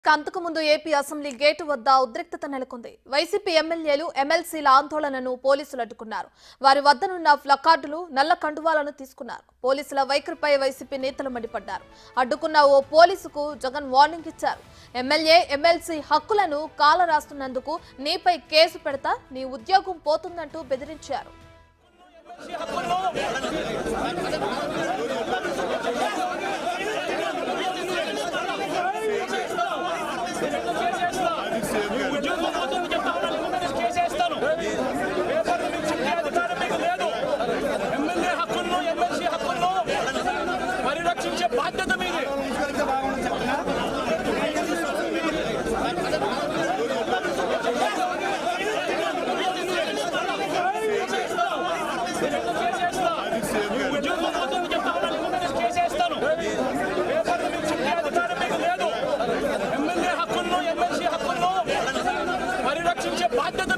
అంతకు ముందు AP assembly gate వద్ద ఉద్రిక్తత నెలకొంది. వైసీపీ ఎమ్మెల్యేలు ఎమ్మెల్సీల ఆందోళనను పోలీసులు అడ్డుకున్నారు. వారి వద్దనున్న ప్లకార్డులు, నల్ల కండువాలను తీసుకున్నారు. పోలీసుల వైఖరిపై వైసీపీ నేతలు మండిపడ్డారు. అడ్డుకున్న ఓ పోలీసుకు జగన్ వార్నింగ్ ఇచ్చారు. ఎమ్మెల్యే, ఎమ్మెల్సీ హక్కులను కాలరాస్తున్నందుకు నీపై కేసు పెడతా, నీ ఉద్యోగం పోతుందంటూ బెదిరించారు. పరిరక్షించే బాధ్యత